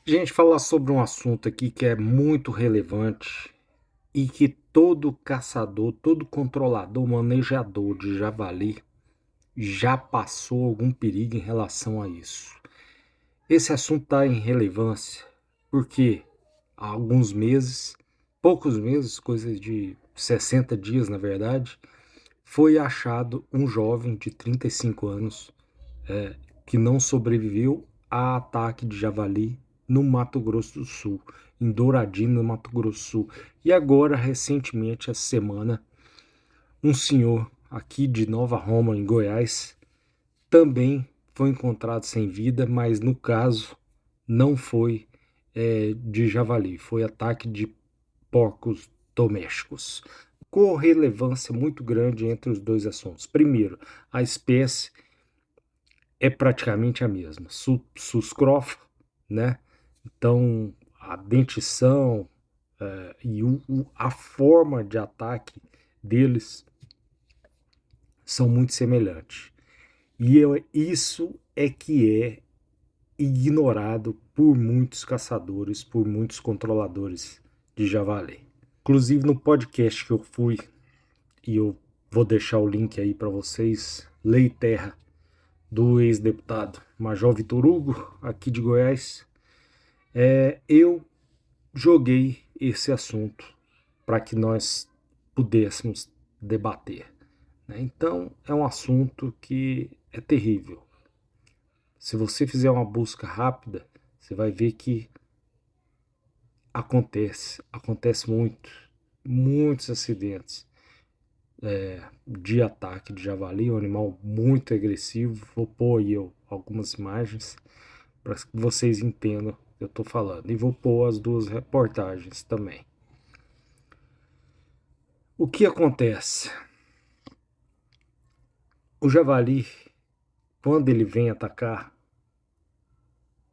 Gente, falar sobre um assunto aqui que é muito relevante e que todo caçador, todo controlador, manejador de javali já passou algum perigo em relação a isso. Esse assunto está em relevância porque há alguns meses, poucos meses, coisa de 60 dias na verdade, foi achado um jovem de 35 anos que não sobreviveu a ataque de javali no Mato Grosso do Sul, em Douradina, no Mato Grosso do Sul. E agora, recentemente, essa semana, um senhor aqui de Nova Roma, em Goiás, também foi encontrado sem vida, mas no caso não foi de javali, foi ataque de porcos domésticos. Com relevância muito grande entre os dois assuntos. Primeiro, a espécie é praticamente a mesma. Suscrofa, né? Então, a dentição a forma de ataque deles são muito semelhantes. Isso é que é ignorado por muitos caçadores, por muitos controladores de javali. Inclusive no podcast que eu fui, e eu vou deixar o link aí para vocês, Lei Terra, do ex-deputado Major Vitor Hugo, aqui de Goiás, eu joguei esse assunto para que nós pudéssemos debater. Né? Então, é um assunto que é terrível. Se você fizer uma busca rápida, você vai ver que acontece muitos acidentes de ataque de javali, um animal muito agressivo. Vou pôr aí algumas imagens para que vocês entendam o que eu estou falando. E vou pôr as duas reportagens também. O que acontece? O javali, quando ele vem atacar,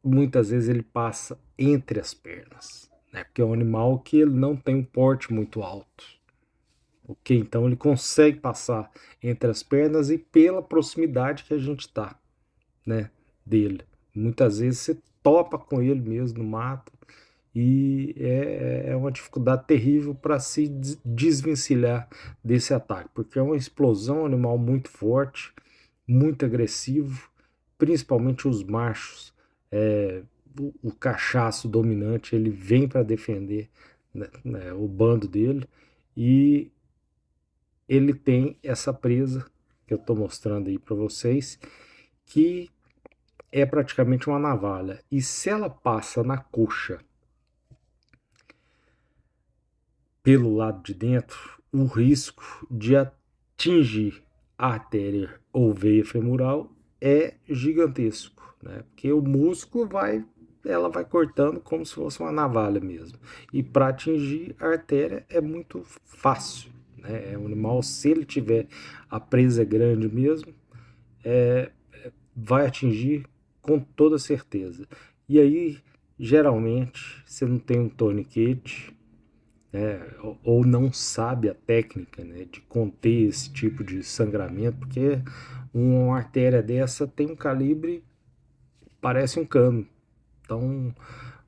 muitas vezes ele passa entre as pernas, né? Porque é um animal que ele não tem um porte muito alto. Ok? Então ele consegue passar entre as pernas e pela proximidade que a gente está, né, dele. Muitas vezes você topa com ele mesmo no mato e é uma dificuldade terrível para se desvencilhar desse ataque, porque é uma explosão, um animal muito forte, muito agressivo, principalmente os machos. É, o cachaço dominante ele vem para defender, né, o bando dele, e ele tem essa presa que eu estou mostrando aí para vocês, que é praticamente uma navalha. E se ela passa na coxa pelo lado de dentro, o risco de atingir a artéria ou veia femoral é gigantesco, né? Porque o músculo ela vai cortando como se fosse uma navalha mesmo. E para atingir a artéria é muito fácil, né? É um animal, se ele tiver a presa grande mesmo, vai atingir com toda certeza. E aí, geralmente, você não tem um torniquete, né, ou não sabe a técnica, né, de conter esse tipo de sangramento, porque uma artéria dessa tem um calibre, parece um cano. Então,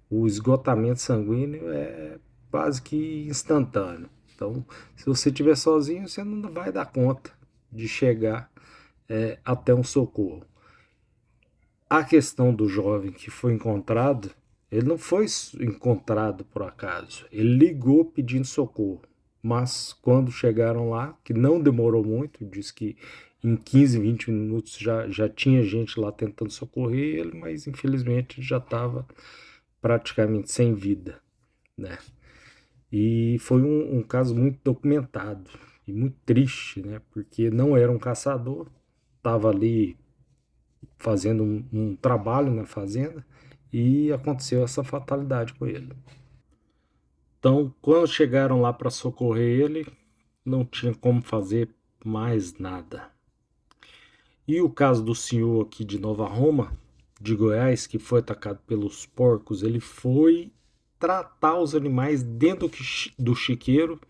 o esgotamento sanguíneo é quase que instantâneo. Então, se você estiver sozinho, você não vai dar conta de chegar até um socorro. A questão do jovem que foi encontrado, ele não foi encontrado por acaso. Ele ligou pedindo socorro. Mas quando chegaram lá, que não demorou muito, diz que em 15, 20 minutos já tinha gente lá tentando socorrer ele, mas infelizmente já estava praticamente sem vida, né? E foi um caso muito documentado e muito triste, né? Porque não era um caçador, estava ali fazendo um trabalho na fazenda e aconteceu essa fatalidade com ele. Então, quando chegaram lá para socorrer ele, não tinha como fazer mais nada. E o caso do senhor aqui de Nova Roma, de Goiás, que foi atacado pelos porcos, ele foi tratar os animais dentro do chiqueiro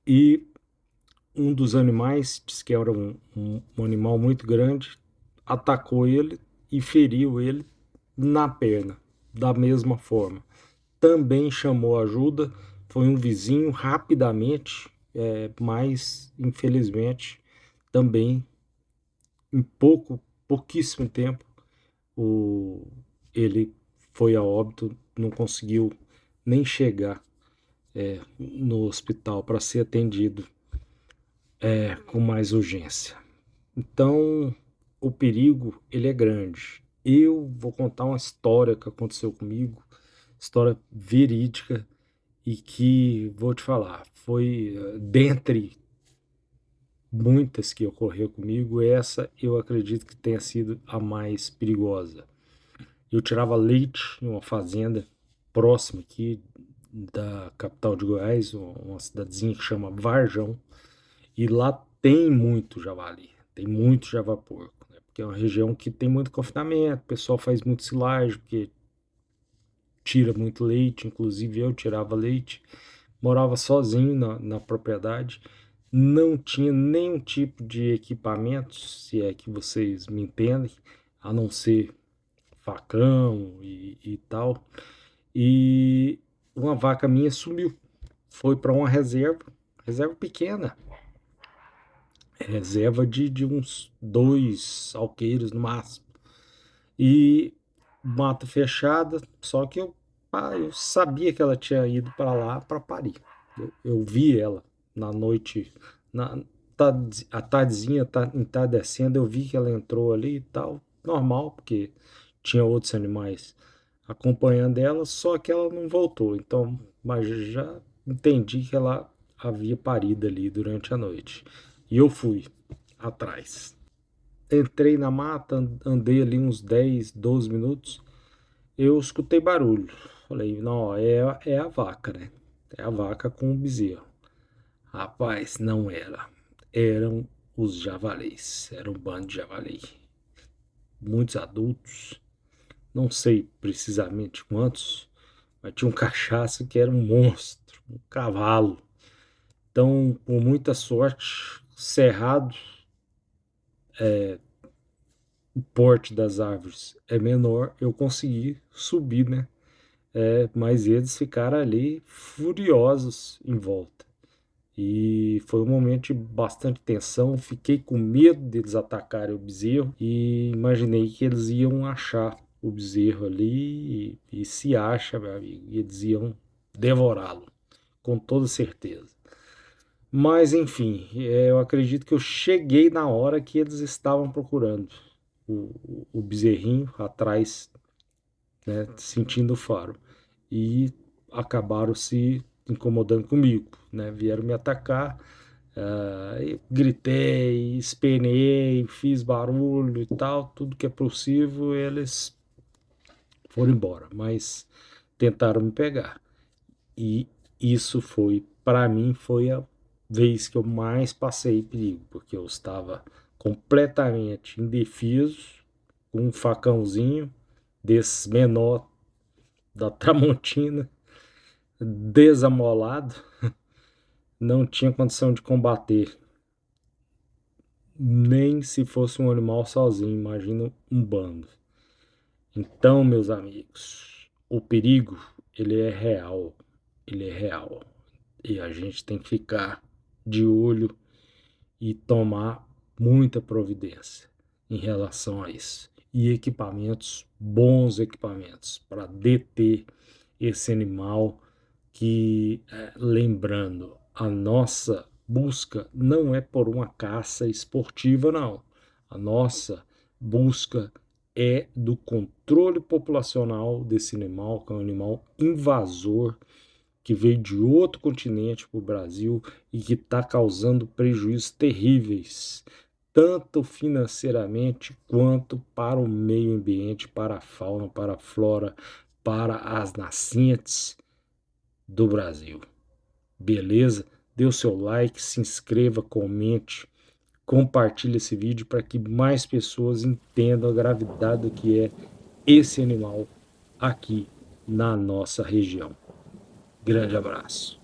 e um dos animais, diz que era um animal muito grande, atacou ele e feriu ele na perna. da mesma forma. Também chamou ajuda, foi um vizinho rapidamente, mas infelizmente também em pouquíssimo tempo, o, ele foi a óbito, não conseguiu nem chegar no hospital para ser atendido com mais urgência. Então, o perigo ele é grande. Eu vou contar uma história que aconteceu comigo, história verídica e que vou te falar, foi dentre muitas que ocorreu comigo, essa eu acredito que tenha sido a mais perigosa. Eu tirava leite em uma fazenda próxima aqui da capital de Goiás, uma cidadezinha que chama Varjão, e lá tem muito javali, tem muito javaporco, né? Porque é uma região que tem muito confinamento, o pessoal faz muito silagem, porque tira muito leite, inclusive eu tirava leite, morava sozinho na propriedade, não tinha nenhum tipo de equipamento, se é que vocês me entendem, a não ser facão e tal. E uma vaca minha sumiu, foi para uma reserva pequena, reserva de uns 2 alqueires no máximo. E mata fechada, só que eu sabia que ela tinha ido para lá para parir. Eu vi ela na noite, na, a tardezinha entardecendo, eu vi que ela entrou ali e tal, normal, porque tinha outros animais acompanhando ela, só que ela não voltou. Então, mas já entendi que ela havia parido ali durante a noite. E eu fui atrás. Entrei na mata, andei ali uns 10, 12 minutos. Eu escutei barulho. Falei, não, é a vaca, né? É a vaca com o bezerro. Rapaz, não era. Eram os javalis. Era um bando de javali. Muitos adultos. Não sei precisamente quantos. Mas tinha um cachaço que era um monstro. Um cavalo. Então, com muita sorte, cerrado, o porte das árvores é menor, eu consegui subir, né? Mas eles ficaram ali furiosos em volta. E foi um momento de bastante tensão. Fiquei com medo deles atacarem o bezerro e imaginei que eles iam achar o bezerro ali e se acha, meu amigo, e eles iam devorá-lo, com toda certeza. Mas enfim, eu acredito que eu cheguei na hora que eles estavam procurando o bezerrinho atrás, né, sentindo o faro. E acabaram se incomodando comigo, né? Vieram me atacar, gritei, espenei, fiz barulho e tal, tudo que é possível, eles foram embora, mas tentaram me pegar. E isso foi, para mim, foi a vez que eu mais passei perigo, porque eu estava completamente indefeso, com um facãozinho desses menor da Tramontina, desamolado, não tinha condição de combater, nem se fosse um animal sozinho, imagina um bando. Então, meus amigos, o perigo, ele é real, ele é real. E a gente tem que ficar de olho e tomar muita providência em relação a isso. E equipamentos, bons equipamentos, para deter esse animal que, lembrando, a nossa busca não é por uma caça esportiva, não. A nossa busca é do controle populacional desse animal, que é um animal invasor, que veio de outro continente para o Brasil e que está causando prejuízos terríveis, tanto financeiramente quanto para o meio ambiente, para a fauna, para a flora, para as nascentes do Brasil. Beleza? Dê o seu like, se inscreva, comente, compartilhe esse vídeo para que mais pessoas entendam a gravidade do que é esse animal aqui na nossa região. Grande abraço.